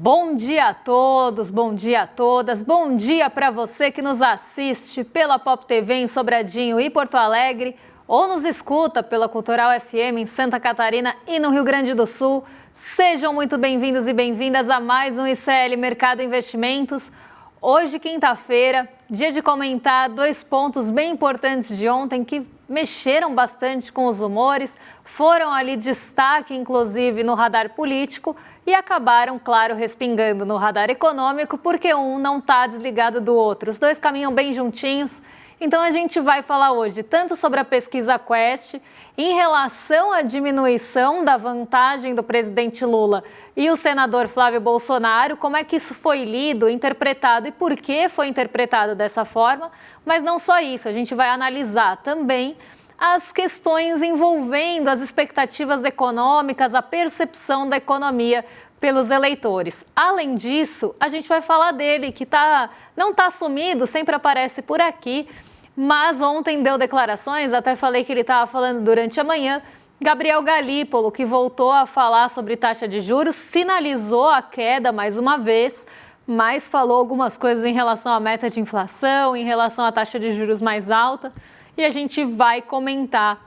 Bom dia a todos, bom dia a todas, bom dia para você que nos assiste pela Pop TV em Sobradinho e Porto Alegre ou nos escuta pela Cultural FM em Santa Catarina e no Rio Grande do Sul. Sejam muito bem-vindos e bem-vindas a mais um ICL Mercado Investimentos. Hoje, quinta-feira, dia de comentar dois pontos bem importantes de ontem que mexeram bastante com os humores, foram ali destaque, inclusive, no radar político e acabaram, claro, respingando no radar econômico, porque um não está desligado do outro. Os dois caminham bem juntinhos. Então, a gente vai falar hoje tanto sobre a pesquisa Quest em relação à diminuição da vantagem do presidente Lula e o senador Flávio Bolsonaro, como é que isso foi lido, interpretado e por que foi interpretado dessa forma. Mas não só isso, a gente vai analisar também as questões envolvendo as expectativas econômicas, a percepção da economia pelos eleitores. Além disso, a gente vai falar dele, que não está sumido, sempre aparece por aqui, mas ontem deu declarações, até falei que ele estava falando durante a manhã. Gabriel Galípolo, que voltou a falar sobre taxa de juros, sinalizou a queda mais uma vez, mas falou algumas coisas em relação à meta de inflação, em relação à taxa de juros mais alta, e a gente vai comentar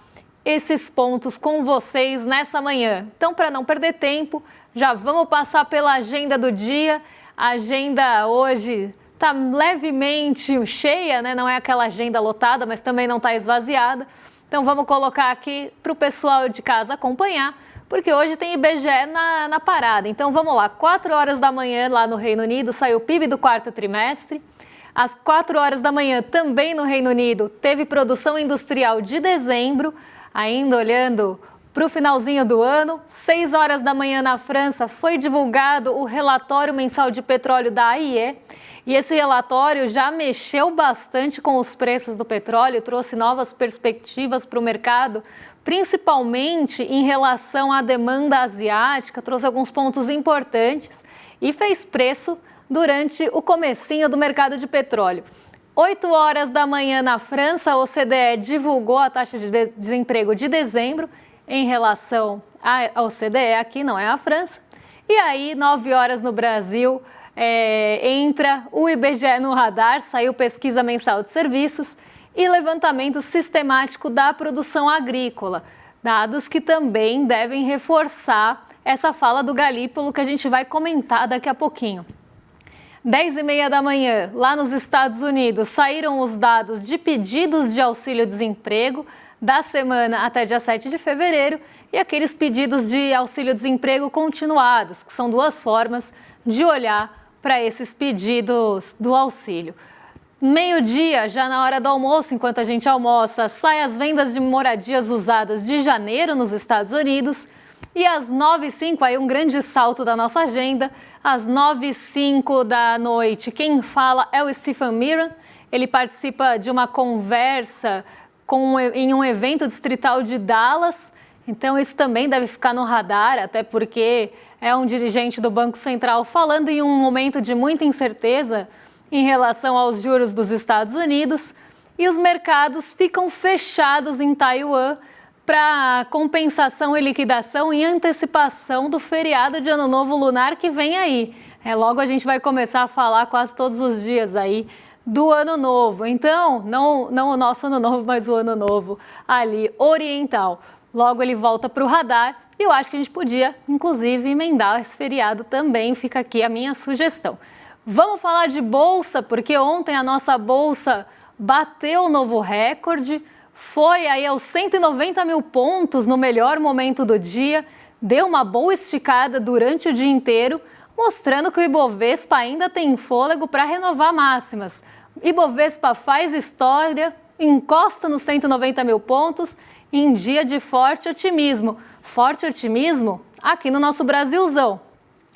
esses pontos com vocês nessa manhã. Então, para não perder tempo, já vamos passar pela agenda do dia. A agenda hoje está levemente cheia, né? Não é aquela agenda lotada, mas também não está esvaziada. Então vamos colocar aqui para o pessoal de casa acompanhar, porque hoje tem IBGE na parada. Então vamos lá, 4 horas da manhã lá no Reino Unido saiu o PIB do quarto trimestre. Às 4 horas da manhã também no Reino Unido teve produção industrial de dezembro, ainda olhando para o finalzinho do ano. 6 horas da manhã na França foi divulgado o relatório mensal de petróleo da AIE. E esse relatório já mexeu bastante com os preços do petróleo, trouxe novas perspectivas para o mercado, principalmente em relação à demanda asiática, trouxe alguns pontos importantes e fez preço durante o comecinho do mercado de petróleo. 8 horas da manhã na França, a OCDE divulgou a taxa de desemprego de dezembro em relação à OCDE, aqui não é a França. E aí, 9 horas no Brasil, entra o IBGE no radar, saiu pesquisa mensal de serviços e levantamento sistemático da produção agrícola, dados que também devem reforçar essa fala do Galípolo que a gente vai comentar daqui a pouquinho. 10h30 da manhã, lá nos Estados Unidos, saíram os dados de pedidos de auxílio-desemprego da semana até dia 7 de fevereiro e aqueles pedidos de auxílio-desemprego continuados, que são duas formas de olhar para esses pedidos do auxílio. Meio-dia, já na hora do almoço, enquanto a gente almoça, saem as vendas de moradias usadas de janeiro nos Estados Unidos. E às 9h05, aí um grande salto da nossa agenda, às 9h05 da noite, quem fala é o Stephen Miran. Ele participa de uma conversa em um evento distrital de Dallas. Então isso também deve ficar no radar, até porque é um dirigente do Banco Central falando em um momento de muita incerteza em relação aos juros dos Estados Unidos. E os mercados ficam fechados em Taiwan para compensação e liquidação em antecipação do feriado de Ano Novo Lunar que vem aí. Logo a gente vai começar a falar quase todos os dias aí do Ano Novo. Então, não o nosso Ano Novo, mas o Ano Novo ali oriental. Logo ele volta para o radar e eu acho que a gente podia, inclusive, emendar esse feriado também. Fica aqui a minha sugestão. Vamos falar de bolsa, porque ontem a nossa bolsa bateu um novo recorde. Foi aí aos 190 mil pontos no melhor momento do dia, deu uma boa esticada durante o dia inteiro, mostrando que o Ibovespa ainda tem fôlego para renovar máximas. Ibovespa faz história, encosta nos 190 mil pontos em dia de forte otimismo. Forte otimismo aqui no nosso Brasilzão,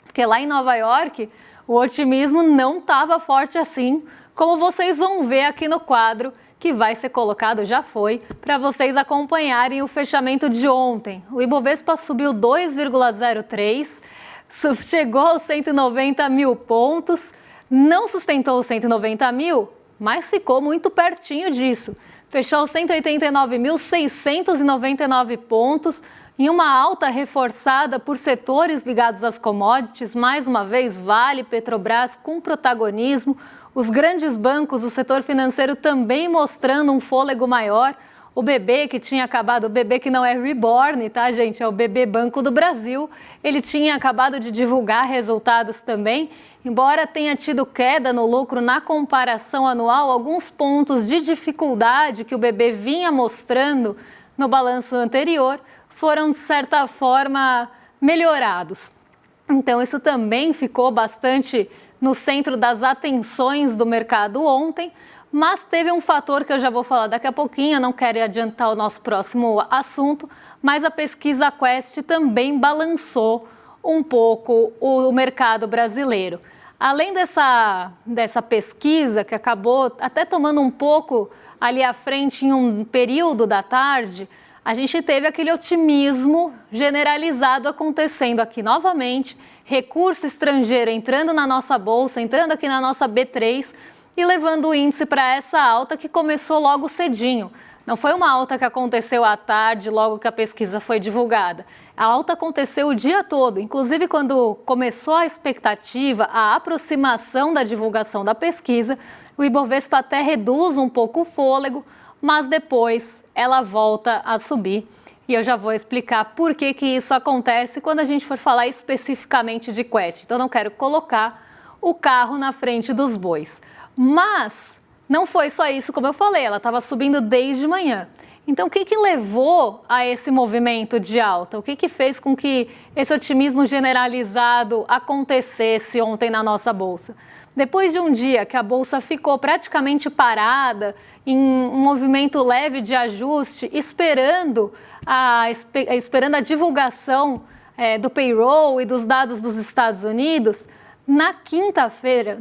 porque lá em Nova York o otimismo não estava forte assim, como vocês vão ver aqui no quadro, que vai ser colocado, já foi, para vocês acompanharem o fechamento de ontem. O Ibovespa subiu 2,03, chegou aos 190 mil pontos, não sustentou os 190 mil, mas ficou muito pertinho disso. Fechou aos 189.699 pontos, em uma alta reforçada por setores ligados às commodities, mais uma vez Vale, Petrobras com protagonismo, os grandes bancos, o setor financeiro também mostrando um fôlego maior. O BB que tinha acabado, o BB que não é Reborn, tá, gente? É o BB Banco do Brasil. Ele tinha acabado de divulgar resultados também. Embora tenha tido queda no lucro na comparação anual, alguns pontos de dificuldade que o BB vinha mostrando no balanço anterior foram, de certa forma, melhorados. Então, isso também ficou bastante no centro das atenções do mercado ontem. Mas teve um fator que eu já vou falar daqui a pouquinho, eu não quero adiantar o nosso próximo assunto, mas a pesquisa Quest também balançou um pouco o mercado brasileiro. Além dessa pesquisa, que acabou até tomando um pouco ali à frente em um período da tarde, a gente teve aquele otimismo generalizado acontecendo aqui novamente, recurso estrangeiro entrando na nossa bolsa, entrando aqui na nossa B3, e levando o índice para essa alta que começou logo cedinho. Não foi uma alta que aconteceu à tarde, logo que a pesquisa foi divulgada. A alta aconteceu o dia todo, inclusive quando começou a expectativa, a aproximação da divulgação da pesquisa, o Ibovespa até reduz um pouco o fôlego, mas depois ela volta a subir. E eu já vou explicar por que isso acontece quando a gente for falar especificamente de Quest. Então não quero colocar o carro na frente dos bois. Mas não foi só isso, como eu falei, ela estava subindo desde manhã. Então, o que levou a esse movimento de alta? O que fez com que esse otimismo generalizado acontecesse ontem na nossa bolsa? Depois de um dia que a bolsa ficou praticamente parada, em um movimento leve de ajuste, esperando a divulgação do payroll e dos dados dos Estados Unidos, na quarta-feira,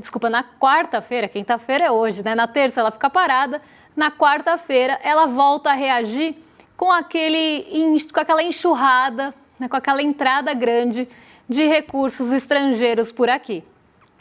quinta-feira é hoje, né? Na terça ela fica parada, na quarta-feira ela volta a reagir com aquela enxurrada, né? Com aquela entrada grande de recursos estrangeiros por aqui.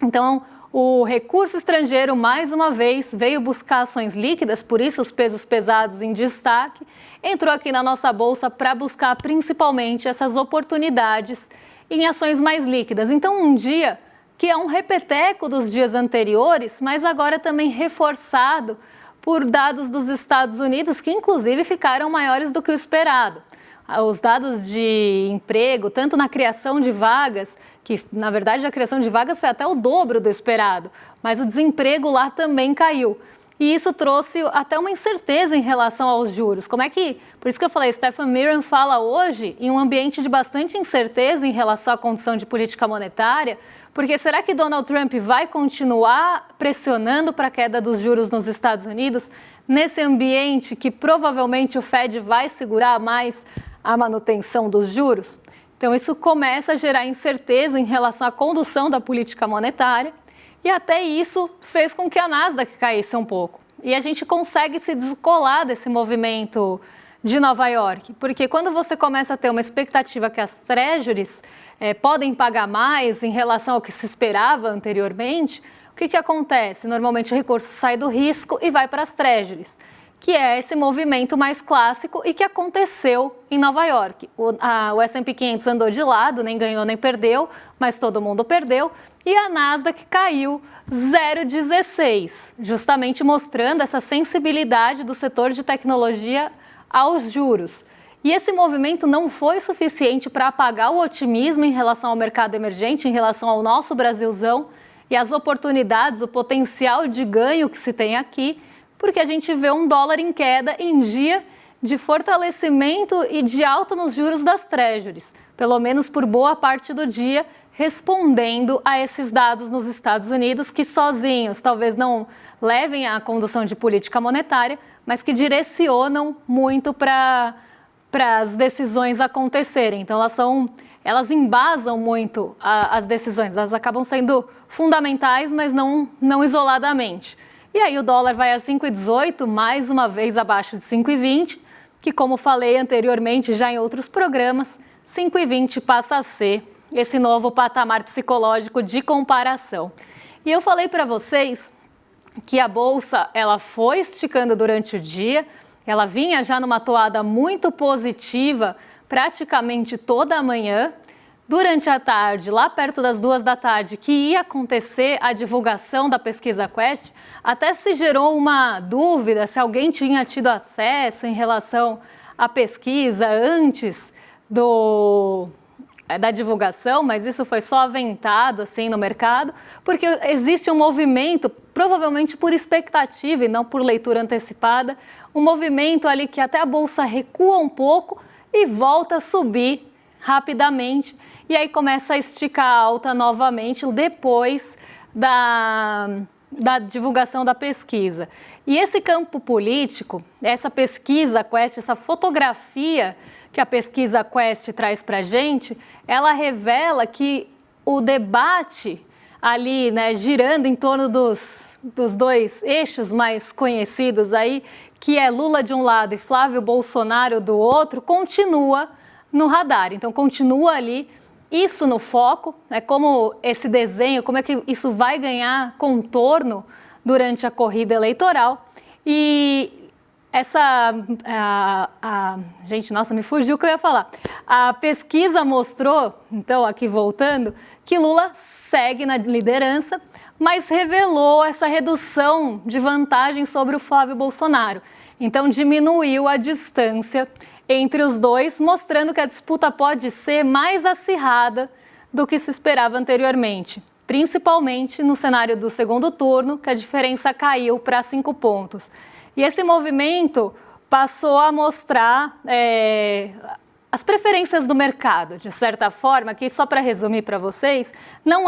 Então, o recurso estrangeiro, mais uma vez, veio buscar ações líquidas, por isso os pesos pesados em destaque, entrou aqui na nossa bolsa para buscar principalmente essas oportunidades em ações mais líquidas. Então, um dia que é um repeteco dos dias anteriores, mas agora também reforçado por dados dos Estados Unidos, que inclusive ficaram maiores do que o esperado. Os dados de emprego, tanto na criação de vagas, que na verdade a criação de vagas foi até o dobro do esperado, mas o desemprego lá também caiu. E isso trouxe até uma incerteza em relação aos juros. Por isso que eu falei, Stephen Miran fala hoje em um ambiente de bastante incerteza em relação à condição de política monetária, porque será que Donald Trump vai continuar pressionando para a queda dos juros nos Estados Unidos, nesse ambiente que provavelmente o Fed vai segurar mais a manutenção dos juros? Então isso começa a gerar incerteza em relação à condução da política monetária, e até isso fez com que a Nasdaq caísse um pouco. E a gente consegue se descolar desse movimento de Nova York, porque quando você começa a ter uma expectativa que as treasuries podem pagar mais em relação ao que se esperava anteriormente, o que acontece? Normalmente o recurso sai do risco e vai para as treasuries, que é esse movimento mais clássico e que aconteceu em Nova York. O S&P 500 andou de lado, nem ganhou nem perdeu, mas todo mundo perdeu, e a Nasdaq caiu 0,16, justamente mostrando essa sensibilidade do setor de tecnologia aos juros. E esse movimento não foi suficiente para apagar o otimismo em relação ao mercado emergente, em relação ao nosso Brasilzão e as oportunidades, o potencial de ganho que se tem aqui, porque a gente vê um dólar em queda em dia de fortalecimento e de alta nos juros das treasuries, pelo menos por boa parte do dia, respondendo a esses dados nos Estados Unidos, que sozinhos talvez não levem à condução de política monetária, mas que direcionam muito para as decisões acontecerem. Então elas embasam muito as decisões, elas acabam sendo fundamentais, mas não isoladamente. E aí o dólar vai a 5,18, mais uma vez abaixo de 5,20, que como falei anteriormente já em outros programas, 5,20 passa a ser esse novo patamar psicológico de comparação. E eu falei para vocês que a bolsa ela foi esticando durante o dia, ela vinha já numa toada muito positiva praticamente toda a manhã. Durante a tarde, lá perto das 2 da tarde, que ia acontecer a divulgação da pesquisa Quest, até se gerou uma dúvida se alguém tinha tido acesso em relação à pesquisa antes da divulgação, mas isso foi só aventado assim no mercado, porque existe um movimento, provavelmente por expectativa e não por leitura antecipada, um movimento ali que até a bolsa recua um pouco e volta a subir rapidamente, e aí começa a esticar a alta novamente depois da divulgação da pesquisa. E esse campo político, essa pesquisa Quest, essa fotografia que a pesquisa Quest traz para a gente, ela revela que o debate ali, né, girando em torno dos 2 eixos mais conhecidos aí, que é Lula de um lado e Flávio Bolsonaro do outro, continua no radar. Então, continua ali isso no foco, né, como esse desenho, como é que isso vai ganhar contorno durante a corrida eleitoral. E gente, nossa, me fugiu o que eu ia falar. A pesquisa mostrou, então, aqui voltando, que Lula segue na liderança, mas revelou essa redução de vantagem sobre o Flávio Bolsonaro. Então, diminuiu a distância entre os dois, mostrando que a disputa pode ser mais acirrada do que se esperava anteriormente, principalmente no cenário do segundo turno, que a diferença caiu para 5 pontos. E esse movimento passou a mostrar as preferências do mercado, de certa forma, que só para resumir para vocês, não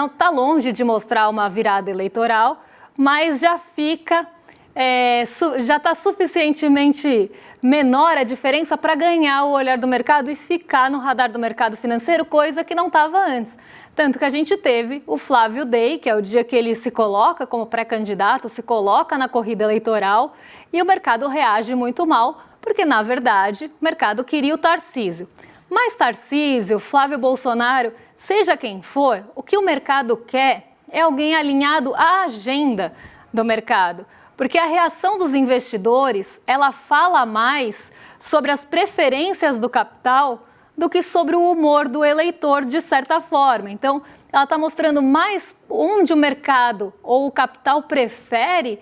está longe de mostrar uma virada eleitoral, mas já fica já está suficientemente menor a diferença para ganhar o olhar do mercado e ficar no radar do mercado financeiro, coisa que não estava antes. Tanto que a gente teve o Flávio Day, que é o dia que ele se coloca como pré-candidato, se coloca na corrida eleitoral, e o mercado reage muito mal, porque, na verdade, o mercado queria o Tarcísio. Mas Tarcísio, Flávio Bolsonaro, seja quem for, o que o mercado quer é alguém alinhado à agenda do mercado. Porque a reação dos investidores, ela fala mais sobre as preferências do capital do que sobre o humor do eleitor, de certa forma. Então, ela está mostrando mais onde o mercado ou o capital prefere,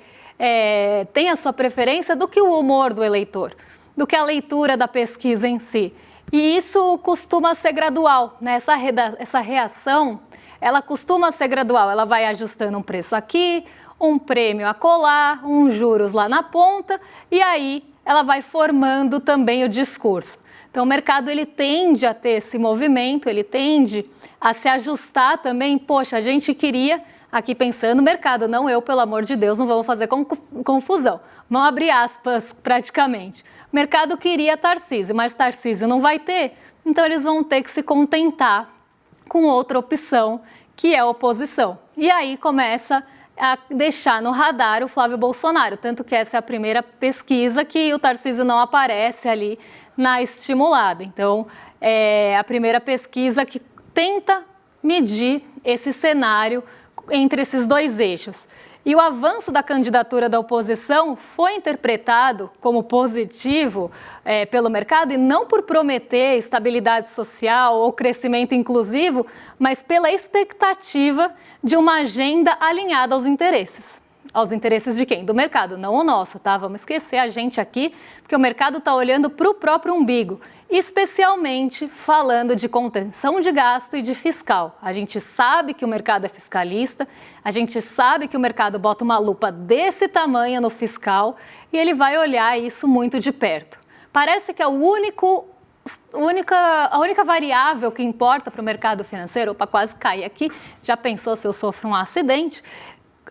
tem a sua preferência, do que o humor do eleitor, do que a leitura da pesquisa em si. E isso costuma ser gradual, né? Essa reação, ela costuma ser gradual, ela vai ajustando um preço aqui, um prêmio a colar, uns juros lá na ponta, e aí ela vai formando também o discurso. Então o mercado ele tende a ter esse movimento, ele tende a se ajustar também. Poxa, a gente queria, aqui pensando, mercado, não eu, pelo amor de Deus, não vamos fazer confusão. Vamos abrir aspas praticamente. O mercado queria Tarcísio, mas Tarcísio não vai ter, então eles vão ter que se contentar com outra opção, que é a oposição. E aí começa a deixar no radar o Flávio Bolsonaro, tanto que essa é a primeira pesquisa que o Tarcísio não aparece ali na estimulada. Então, é a primeira pesquisa que tenta medir esse cenário entre esses 2 eixos. E o avanço da candidatura da oposição foi interpretado como positivo pelo mercado, e não por prometer estabilidade social ou crescimento inclusivo, mas pela expectativa de uma agenda alinhada aos interesses. Aos interesses de quem? Do mercado, não o nosso, tá? Vamos esquecer a gente aqui, porque o mercado está olhando para o próprio umbigo, especialmente falando de contenção de gasto e de fiscal. A gente sabe que o mercado é fiscalista, a gente sabe que o mercado bota uma lupa desse tamanho no fiscal e ele vai olhar isso muito de perto. Parece que a única variável que importa para o mercado financeiro, opa, quase caí aqui, já pensou se eu sofro um acidente?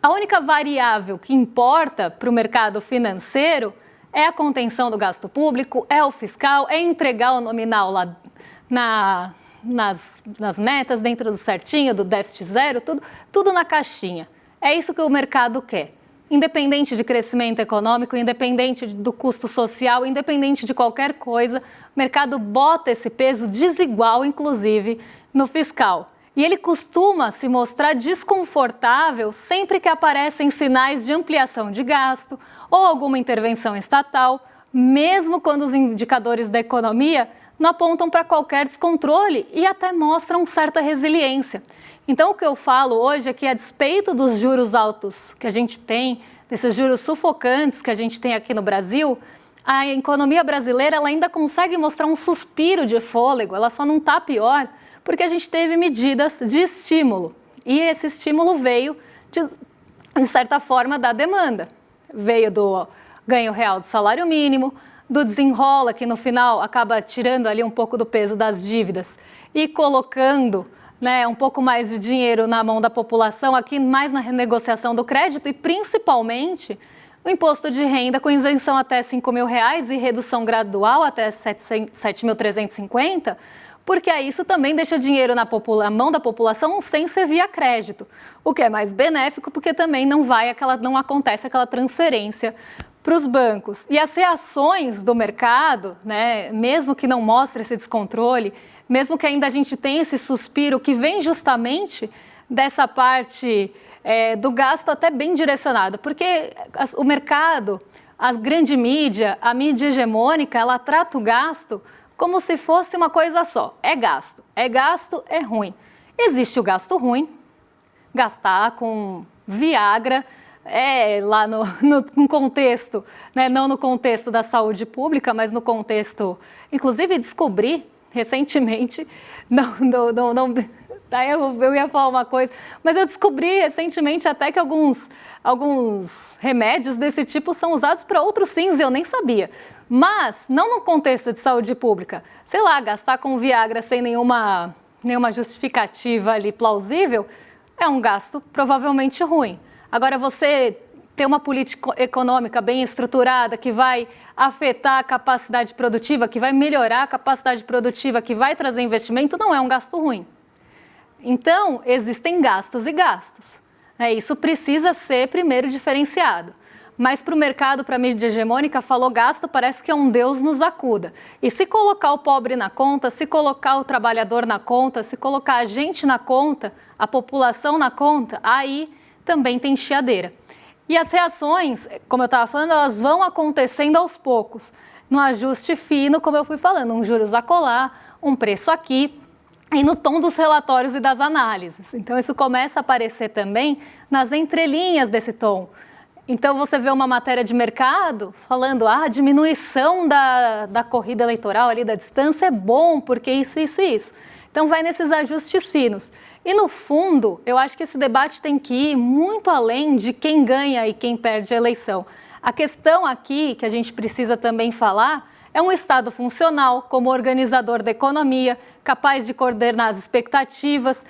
A única variável que importa para o mercado financeiro é a contenção do gasto público, é o fiscal, é entregar o nominal lá nas metas, dentro do certinho, do déficit zero, tudo na caixinha. É isso que o mercado quer. Independente de crescimento econômico, independente do custo social, independente de qualquer coisa, o mercado bota esse peso desigual, inclusive, no fiscal. E ele costuma se mostrar desconfortável sempre que aparecem sinais de ampliação de gasto ou alguma intervenção estatal, mesmo quando os indicadores da economia não apontam para qualquer descontrole e até mostram certa resiliência. Então, o que eu falo hoje é que, a despeito dos juros altos que a gente tem, desses juros sufocantes que a gente tem aqui no Brasil, a economia brasileira ela ainda consegue mostrar um suspiro de fôlego, ela só não está pior porque a gente teve medidas de estímulo. E esse estímulo veio, de certa forma, da demanda. Veio do ganho real do salário mínimo, do desenrola, que no final acaba tirando ali um pouco do peso das dívidas e colocando um pouco mais de dinheiro na mão da população, aqui mais na renegociação do crédito e principalmente o imposto de renda com isenção até R$5.000 e redução gradual até 7.350, porque aí isso também deixa dinheiro na mão da população sem ser via crédito, o que é mais benéfico porque também não acontece aquela transferência para os bancos. E as reações do mercado, mesmo que não mostre esse descontrole, mesmo que ainda a gente tenha esse suspiro que vem justamente dessa parte do gasto até bem direcionado, porque o mercado, a grande mídia, a mídia hegemônica, ela trata o gasto como se fosse uma coisa só. É gasto, é ruim. Existe o gasto ruim, gastar com Viagra, lá no contexto, não no contexto da saúde pública, mas no contexto, inclusive descobri recentemente, eu ia falar uma coisa, mas eu descobri recentemente até que alguns remédios desse tipo são usados para outros fins e eu nem sabia. Mas não no contexto de saúde pública. Sei lá, gastar com Viagra sem nenhuma justificativa ali plausível é um gasto provavelmente ruim. Agora, você ter uma política econômica bem estruturada que vai afetar a capacidade produtiva, que vai melhorar a capacidade produtiva, que vai trazer investimento, não é um gasto ruim. Então, existem gastos e gastos. Isso precisa ser primeiro diferenciado. Mas para o mercado, para a mídia hegemônica, falou gasto, parece que é um Deus nos acuda. E se colocar o pobre na conta, se colocar o trabalhador na conta, se colocar a gente na conta, a população na conta, aí também tem chiadeira. E as reações, como eu estava falando, elas vão acontecendo aos poucos. No ajuste fino, como eu fui falando, um juros acolá, um preço aqui, e no tom dos relatórios e das análises. Então, isso começa a aparecer também nas entrelinhas desse tom. Então, você vê uma matéria de mercado falando a diminuição da corrida eleitoral, ali da distância é bom, porque isso. Então, vai nesses ajustes finos. E, no fundo, eu acho que esse debate tem que ir muito além de quem ganha e quem perde a eleição. A questão aqui, que a gente precisa também falar, é um Estado funcional como organizador da economia, capaz de coordenar as expectativas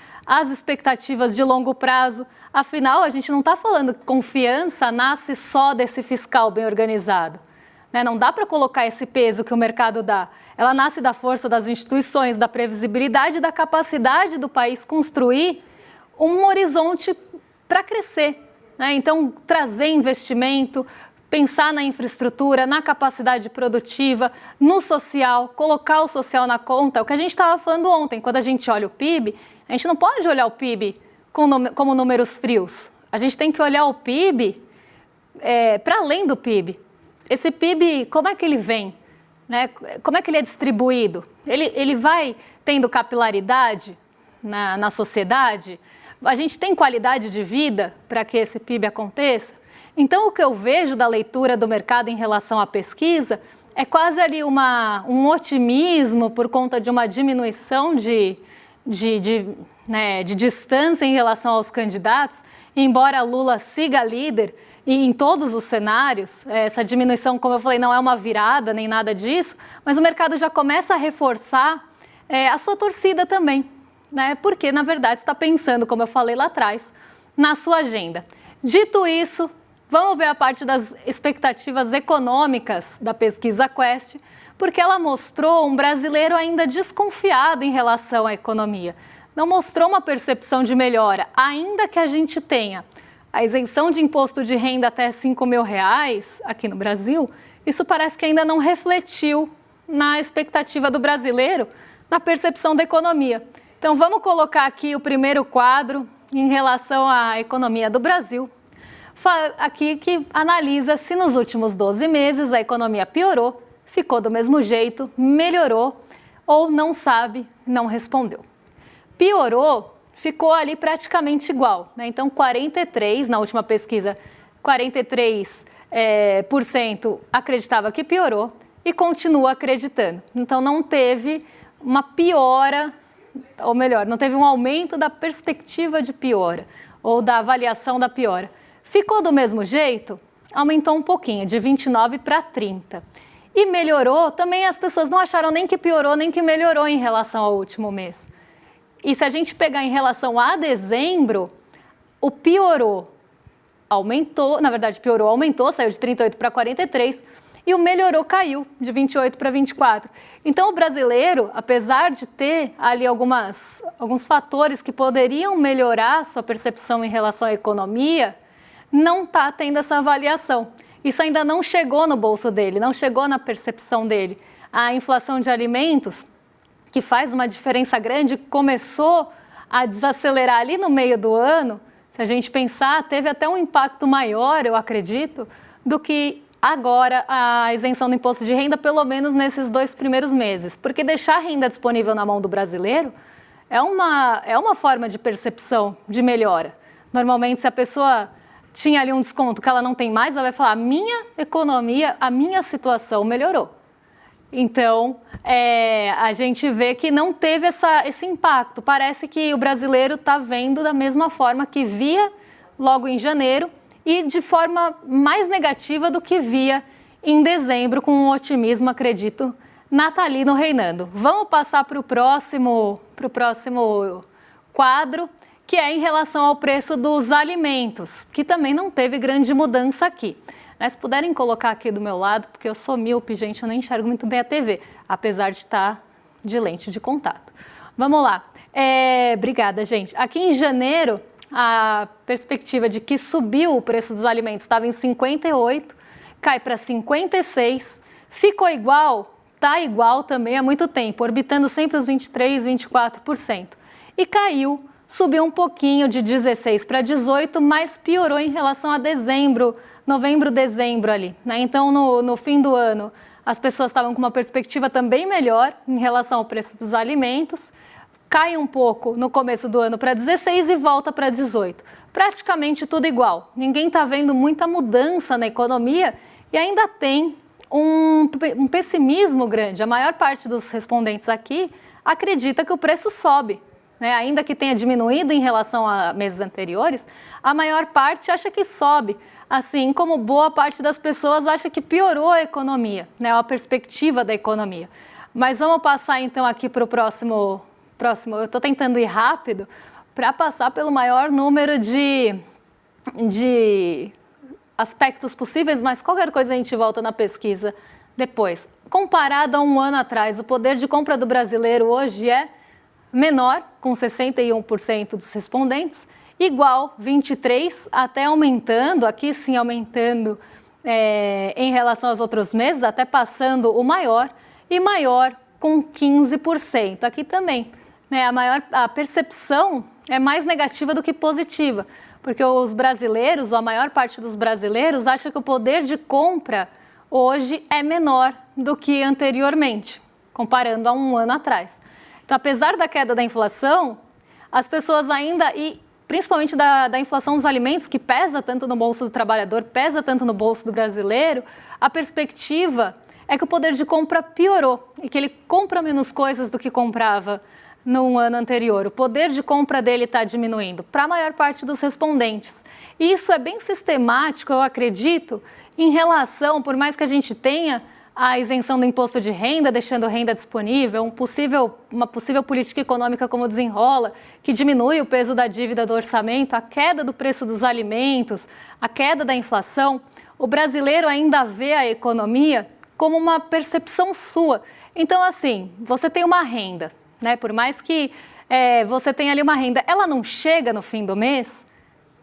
de longo prazo. Afinal, a gente não está falando que confiança nasce só desse fiscal bem organizado. Não dá para colocar esse peso que o mercado dá. Ela nasce da força das instituições, da previsibilidade e da capacidade do país construir um horizonte para crescer. Então, trazer investimento, pensar na infraestrutura, na capacidade produtiva, no social, colocar o social na conta. O que a gente estava falando ontem, quando a gente olha o PIB, a gente não pode olhar o PIB como números frios. A gente tem que olhar o PIB para além do PIB. Esse PIB, como é que ele vem? Como é que ele é distribuído? Ele vai tendo capilaridade na sociedade? A gente tem qualidade de vida para que esse PIB aconteça? Então, o que eu vejo da leitura do mercado em relação à pesquisa é quase ali um otimismo por conta de uma diminuição de distância em relação aos candidatos, embora Lula siga líder e em todos os cenários, essa diminuição, como eu falei, não é uma virada nem nada disso, mas o mercado já começa a reforçar a sua torcida também, porque, na verdade, está pensando, como eu falei lá atrás, na sua agenda. Dito isso, vamos ver a parte das expectativas econômicas da pesquisa Quest, porque ela mostrou um brasileiro ainda desconfiado em relação à economia. Não mostrou uma percepção de melhora, ainda que a gente tenha a isenção de imposto de renda até R$5.000 aqui no Brasil, isso parece que ainda não refletiu na expectativa do brasileiro, na percepção da economia. Então, vamos colocar aqui o primeiro quadro em relação à economia do Brasil. Aqui que analisa se nos últimos 12 meses a economia piorou, ficou do mesmo jeito, melhorou, ou não sabe, não respondeu. Piorou, ficou ali praticamente igual, né? Então 43, na última pesquisa, 43% acreditava que piorou e continua acreditando. Então não teve uma piora, ou melhor, não teve um aumento da perspectiva de piora ou da avaliação da piora. Ficou do mesmo jeito? Aumentou um pouquinho, de 29 para 30. E melhorou, também as pessoas não acharam nem que piorou, nem que melhorou em relação ao último mês. E se a gente pegar em relação a dezembro, o piorou aumentou, na verdade piorou, aumentou, saiu de 38 para 43, e o melhorou caiu de 28 para 24. Então o brasileiro, apesar de ter ali alguns fatores que poderiam melhorar sua percepção em relação à economia, não está tendo essa avaliação. Isso ainda não chegou no bolso dele, não chegou na percepção dele. A inflação de alimentos, que faz uma diferença grande, começou a desacelerar ali no meio do ano. Se a gente pensar, teve até um impacto maior, eu acredito, do que agora a isenção do imposto de renda, pelo menos nesses 2 primeiros meses. Porque deixar a renda disponível na mão do brasileiro é uma forma de percepção de melhora. Normalmente, se a pessoa tinha ali um desconto que ela não tem mais, ela vai falar: a minha economia, a minha situação melhorou. Então, a gente vê que não teve esse impacto. Parece que o brasileiro está vendo da mesma forma que via logo em janeiro e de forma mais negativa do que via em dezembro, com um otimismo, acredito, natalino reinando. Vamos passar para o próximo quadro, que é em relação ao preço dos alimentos, que também não teve grande mudança aqui. Mas se puderem colocar aqui do meu lado, porque eu sou míope, gente, eu não enxergo muito bem a TV, apesar de estar de lente de contato. Vamos lá. Obrigada, gente. Aqui em janeiro, a perspectiva de que subiu o preço dos alimentos estava em 58, cai para 56, ficou igual, está igual também há muito tempo, orbitando sempre os 23%, 24%. E caiu, subiu um pouquinho de 16 para 18, mas piorou em relação a dezembro, novembro, dezembro ali, né? Então, no fim do ano, as pessoas estavam com uma perspectiva também melhor em relação ao preço dos alimentos, cai um pouco no começo do ano para 16 e volta para 18. Praticamente tudo igual. Ninguém está vendo muita mudança na economia e ainda tem um pessimismo grande. A maior parte dos respondentes aqui acredita que o preço sobe, né? Ainda que tenha diminuído em relação a meses anteriores, a maior parte acha que sobe. Assim como boa parte das pessoas acha que piorou a economia, né, a perspectiva da economia. Mas vamos passar então aqui para o próximo. Eu estou tentando ir rápido para passar pelo maior número de aspectos possíveis, mas qualquer coisa a gente volta na pesquisa depois. Comparado a um ano atrás, o poder de compra do brasileiro hoje é menor, com 61% dos respondentes, igual 23, até aumentando, aqui sim aumentando em relação aos outros meses, até passando o maior, e maior com 15%. Aqui também, né, a percepção é mais negativa do que positiva, porque os brasileiros, ou a maior parte dos brasileiros, acha que o poder de compra hoje é menor do que anteriormente, comparando a um ano atrás. Então, apesar da queda da inflação, as pessoas ainda, e principalmente da inflação dos alimentos, que pesa tanto no bolso do trabalhador, pesa tanto no bolso do brasileiro, a perspectiva é que o poder de compra piorou e que ele compra menos coisas do que comprava no ano anterior. O poder de compra dele está diminuindo para a maior parte dos respondentes. E isso é bem sistemático, eu acredito, em relação, por mais que a gente tenha a isenção do imposto de renda, deixando renda disponível, uma possível política econômica como desenrola, que diminui o peso da dívida do orçamento, a queda do preço dos alimentos, a queda da inflação, o brasileiro ainda vê a economia como uma percepção sua. Então, assim, você tem uma renda, né? Por mais que você tenha ali uma renda, ela não chega no fim do mês,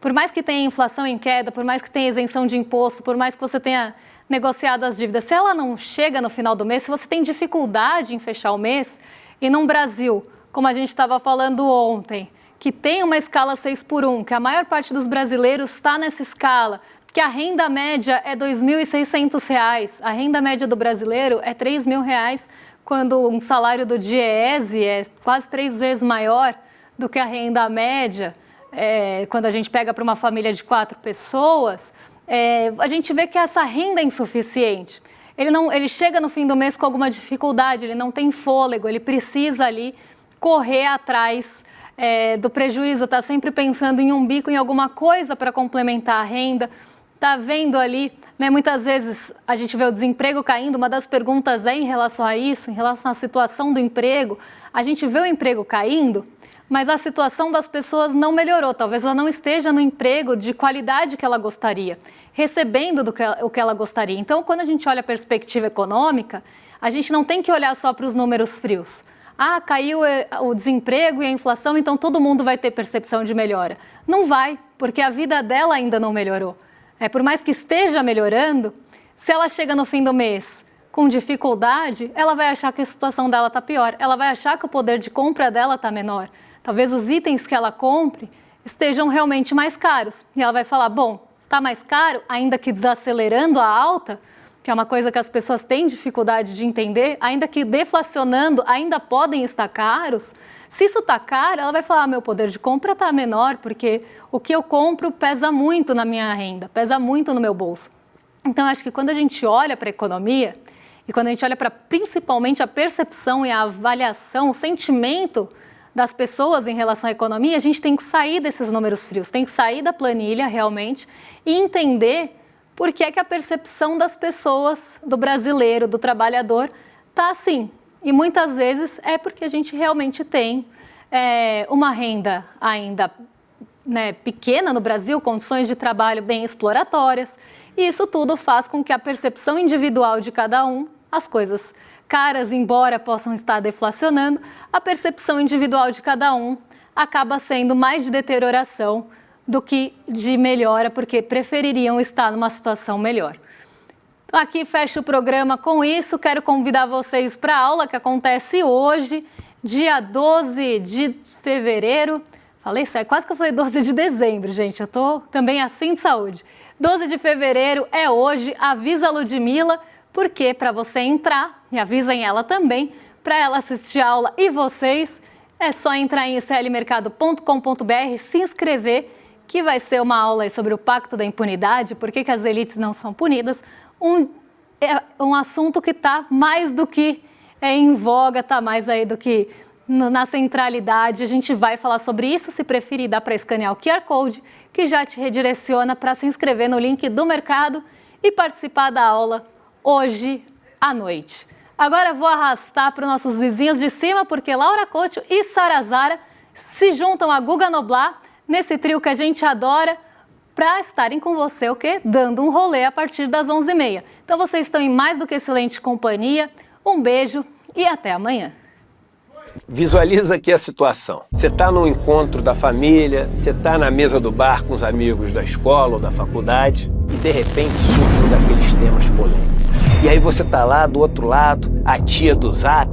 por mais que tenha inflação em queda, por mais que tenha isenção de imposto, por mais que você tenha negociado as dívidas, se ela não chega no final do mês, se você tem dificuldade em fechar o mês, e num Brasil, como a gente estava falando ontem, que tem uma escala 6x1, que a maior parte dos brasileiros está nessa escala, que a renda média é R$ 2.600, a renda média do brasileiro é R$ 3.000, quando um salário do DIEESE é quase 3 vezes maior do que a renda média, quando a gente pega para uma família de 4 pessoas, a gente vê que essa renda é insuficiente. Ele chega no fim do mês com alguma dificuldade, ele não tem fôlego, ele precisa ali correr atrás do prejuízo, está sempre pensando em um bico, em alguma coisa para complementar a renda, está vendo ali, né, muitas vezes a gente vê o desemprego caindo, uma das perguntas em relação a isso, em relação à situação do emprego, a gente vê o emprego caindo, mas a situação das pessoas não melhorou, talvez ela não esteja no emprego de qualidade que ela gostaria, recebendo o que ela gostaria. Então, quando a gente olha a perspectiva econômica, a gente não tem que olhar só para os números frios. Caiu o desemprego e a inflação, então todo mundo vai ter percepção de melhora. Não vai, porque a vida dela ainda não melhorou. Por mais que esteja melhorando, se ela chega no fim do mês com dificuldade, ela vai achar que a situação dela está pior, ela vai achar que o poder de compra dela está menor. Talvez os itens que ela compre estejam realmente mais caros. E ela vai falar, bom, está mais caro, ainda que desacelerando a alta, que é uma coisa que as pessoas têm dificuldade de entender, ainda que deflacionando, ainda podem estar caros. Se isso está caro, ela vai falar, meu poder de compra está menor, porque o que eu compro pesa muito na minha renda, pesa muito no meu bolso. Então, acho que quando a gente olha para a economia, e quando a gente olha para principalmente a percepção e a avaliação, o sentimento das pessoas em relação à economia, a gente tem que sair desses números frios, tem que sair da planilha realmente e entender por que é que a percepção das pessoas, do brasileiro, do trabalhador, está assim. E muitas vezes é porque a gente realmente tem uma renda ainda pequena no Brasil, condições de trabalho bem exploratórias, e isso tudo faz com que a percepção individual de cada um, as coisas caras, embora possam estar deflacionando, a percepção individual de cada um acaba sendo mais de deterioração do que de melhora, porque prefeririam estar numa situação melhor. Aqui fecho o programa com isso, quero convidar vocês para a aula que acontece hoje, dia 12 de fevereiro, falei sério, quase que eu falei 12 de dezembro, gente, eu estou também assim de saúde. 12 de fevereiro é hoje, avisa a Ludmila, porque para você entrar, e avisem ela também, para ela assistir a aula e vocês, é só entrar em iclmercado.com.br, se inscrever, que vai ser uma aula aí sobre o Pacto da Impunidade, por que as elites não são punidas, um assunto que está mais do que em voga, está mais aí do que na centralidade. A gente vai falar sobre isso, se preferir dá para escanear o QR Code, que já te redireciona para se inscrever no link do mercado e participar da aula hoje à noite. Agora vou arrastar para os nossos vizinhos de cima, porque Laura Couto e Sarazara se juntam a Guga Noblar nesse trio que a gente adora, para estarem com você, o quê? Dando um rolê a partir das 11h30. Então vocês estão em mais do que excelente companhia. Um beijo e até amanhã. Visualiza aqui a situação. Você está no encontro da família, você está na mesa do bar com os amigos da escola ou da faculdade e de repente surge um daqueles temas polêmicos. E aí você está lá do outro lado, a tia do Zap,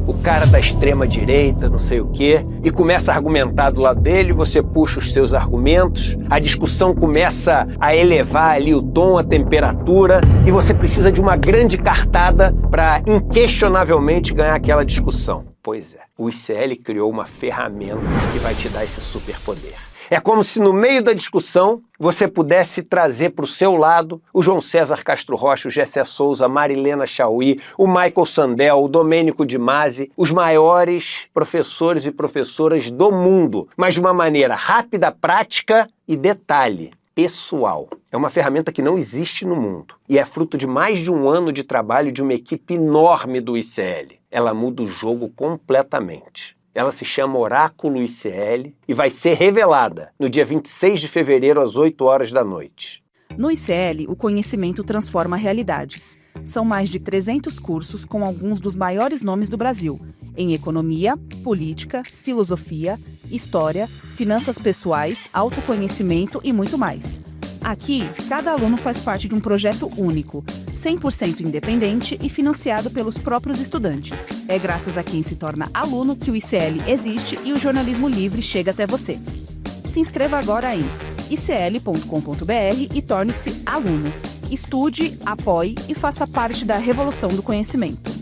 o cara da extrema direita, não sei o quê, e começa a argumentar do lado dele, você puxa os seus argumentos, a discussão começa a elevar ali o tom, a temperatura, e você precisa de uma grande cartada para inquestionavelmente ganhar aquela discussão. Pois é, o ICL criou uma ferramenta que vai te dar esse superpoder. É como se no meio da discussão você pudesse trazer para o seu lado o João César Castro Rocha, o Gessé Souza, a Marilena Chauí, o Michael Sandel, o Domênico de Masi, os maiores professores e professoras do mundo, mas de uma maneira rápida, prática e detalhe, pessoal. É uma ferramenta que não existe no mundo e é fruto de mais de um ano de trabalho de uma equipe enorme do ICL. Ela muda o jogo completamente. Ela se chama Oráculo ICL e vai ser revelada no dia 26 de fevereiro às 8 horas da noite. No ICL, o conhecimento transforma realidades. São mais de 300 cursos com alguns dos maiores nomes do Brasil, em economia, política, filosofia, história, finanças pessoais, autoconhecimento e muito mais. Aqui, cada aluno faz parte de um projeto único, 100% independente e financiado pelos próprios estudantes. É graças a quem se torna aluno que o ICL existe e o jornalismo livre chega até você. Se inscreva agora em icl.com.br e torne-se aluno. Estude, apoie e faça parte da revolução do conhecimento.